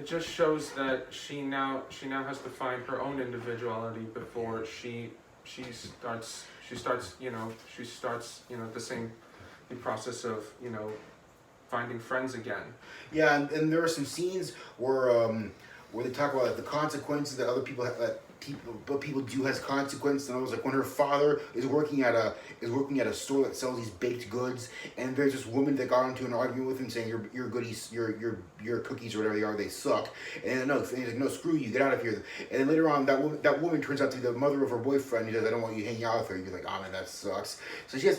it just shows that she now has to find her own individuality before she starts the process of finding friends again. Yeah, and there are some scenes where they talk about like the consequences that other people have, that people do has consequences. And it was like when her father is working at a store that sells these baked goods, and there's this woman that got into an argument with him saying your goodies, your cookies or whatever they are, they suck. And then he's like, no, screw you, get out of here. And then later on, that woman turns out to be the mother of her boyfriend. He says, I don't want you hanging out with her. And you're like, oh man, that sucks. So you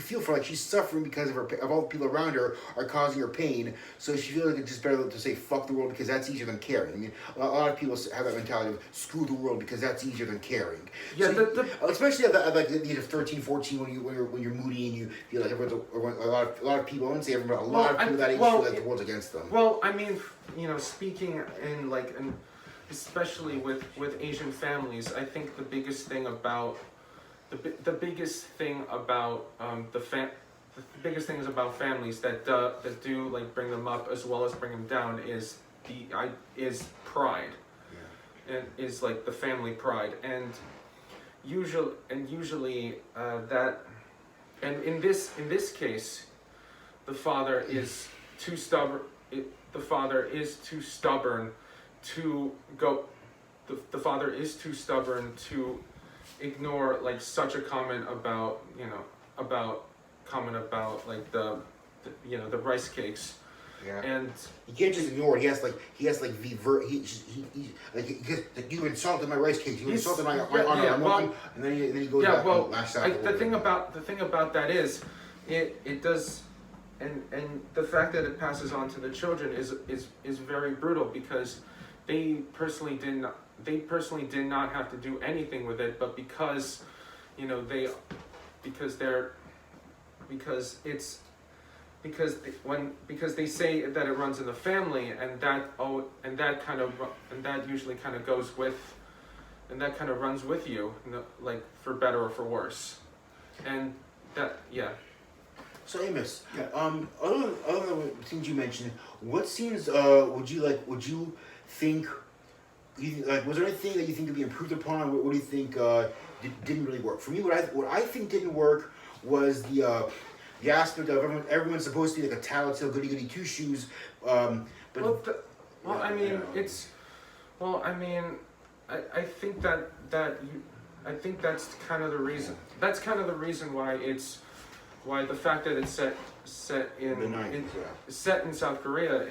feel for like she's suffering because of all the people around her are causing her pain. So she feels like it's just better to say fuck the world because that's easier than caring. I mean, a lot of people have that mentality of screw the world because that's easier than caring. Yeah, so especially at like the age of 13, 14, when you're moody and you feel like a lot of people. I wouldn't say everyone, but a lot of people that age feel like the world's against them. Well, I mean, speaking especially with Asian families, I think the biggest thing about families that do like bring them up as well as bring them down is pride. And is like the family pride, and usually that, and in this case, the father is too stubborn. The father is too stubborn to go. The father is too stubborn to ignore like such a comment about like the rice cakes. Yeah. And he can't just ignore it. He has you insulted my rice cakes. You insulted my honor. And then he goes back and lashes out. The thing about that is, it does, and the fact that it passes on to the children is very brutal because they personally did not have to do anything with it, but because they say that it runs in the family, and that usually kind of goes with, and that kind of runs with you, like for better or for worse, and that So Amos, other than things you mentioned, what scenes would you think? Was there anything that you think could be improved upon? What do you think didn't really work? For me, what I think didn't work was the aspect of everyone's supposed to be like a tattletale goody goody two shoes, I think that's kind of the reason. That's kind of the reason why the fact that it's set in South Korea.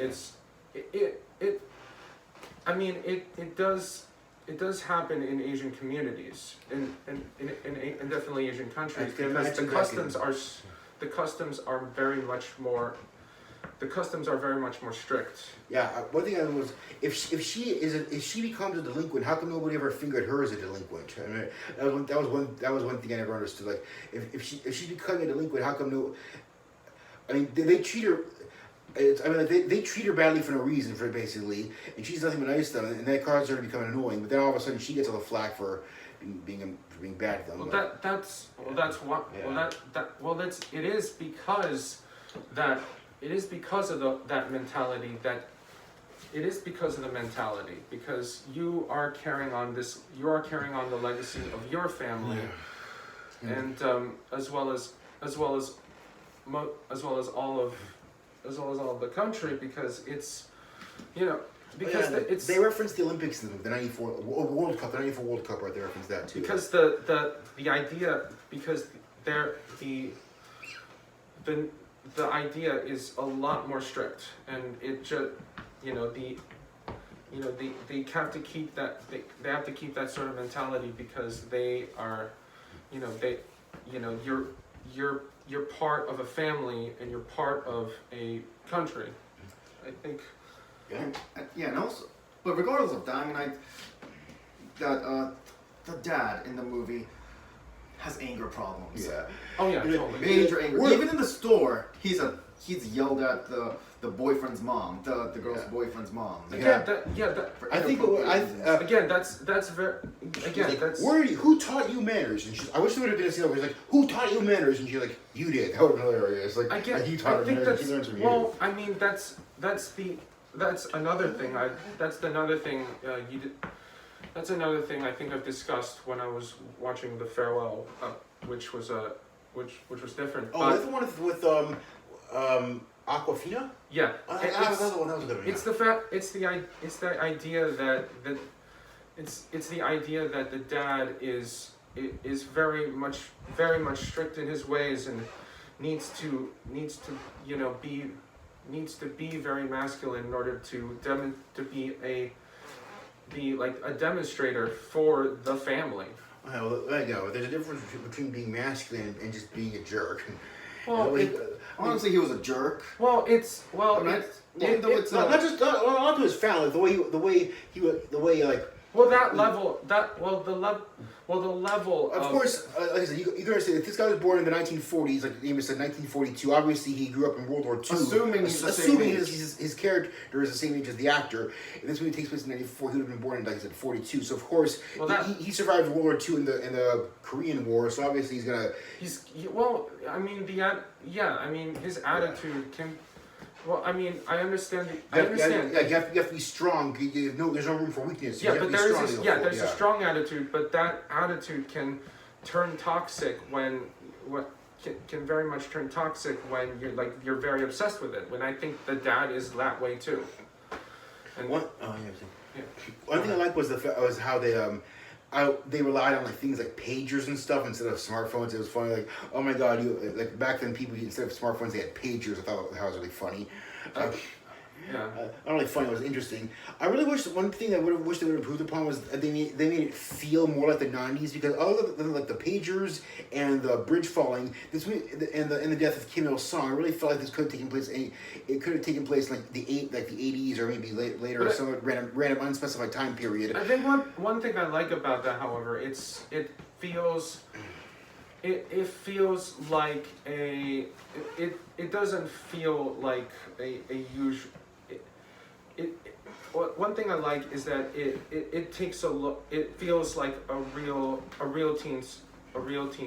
It does happen in Asian communities, in definitely Asian countries, because the customs are very much more strict. Yeah, one thing I was, if she becomes a delinquent, how come nobody ever fingered her as a delinquent? I mean, that was one thing I never understood. Like, if she's becoming a delinquent, how come no? I mean, they treat her. They treat her badly for no reason, basically, and she's nothing but nice to them, and that causes her to become annoying. But then all of a sudden, she gets all the flack for being bad to them. It is because of that mentality because you are carrying on the legacy of your family, and as well as all of the country, because it's they reference the Olympics in the '94 World Cup, right? They reference that too. Because the idea, because the idea is a lot more strict, and it just they have to keep that they have to keep that sort of mentality because they are you're part of a family and you're part of a country, I think. Yeah, and also, but regardless of that, I mean, the dad in the movie has anger problems. Yeah. Oh yeah, totally. Major anger. Even in the store, he's yelled at the boyfriend's mom, the girl's boyfriend's mom. I think that's very that's. Who taught you manners? And I wish there would have been a scene where he's like, "Who taught you manners?" And she's like, "You did." That would have been hilarious. Like, he taught her manners. Well, I mean, that's that's another thing. That's another thing you did. That's another thing I think I've discussed when I was watching The Farewell, which was different. Oh, that's the one with Aquafina. Yeah, That was a good one. it's the fact. It's the idea that it's the idea that the dad is very much strict in his ways and needs to be very masculine in order to be like a demonstrator for the family. Well, I know. There's a difference between being masculine and just being a jerk. Well, Honestly, he was a jerk. well, it's I mean, Not to his family. The way like. well that level the level Of course, like I said, you're gonna say that this guy was born in the 1940s, like Amos said, 1942. Obviously, he grew up in World War II. Assuming he's the same age. his character is the same age as the actor. And this movie takes place in 1994. He would have been born in, like I said, 42. So of course, he survived World War II in the Korean War. So obviously, he's gonna. I mean his attitude can. Well, I mean, I understand. I understand. Yeah, you have to be strong. There's no room for weakness. Yeah, but there's a strong attitude, but that attitude can turn toxic when can very much turn toxic when you're very obsessed with it. When I think the dad is that way too. And one thing I liked was how they relied on like things like pagers and stuff instead of smartphones. It was funny, like, oh my god, like back then people instead of smartphones they had pagers. I thought that was really funny. Not only funny, it was interesting. I really wish one thing I would have wished they would have improved upon was they made it feel more like the 90s, because other than like the pagers and the bridge falling, this and the death of Kim Il Sung, I really felt like this could have taken place. It could have taken place like the 80s or maybe later or some random unspecified time period. I think one thing I like about that, however, it feels like it doesn't feel like a usual. One thing I like is that it takes a look. It feels like a real teen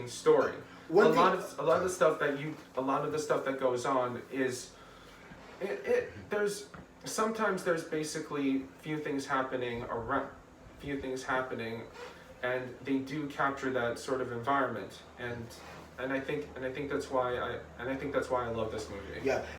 story. A lot of the stuff that goes on is sometimes there's basically few things happening, and they do capture that sort of environment, and I think that's why I love this movie. Yeah,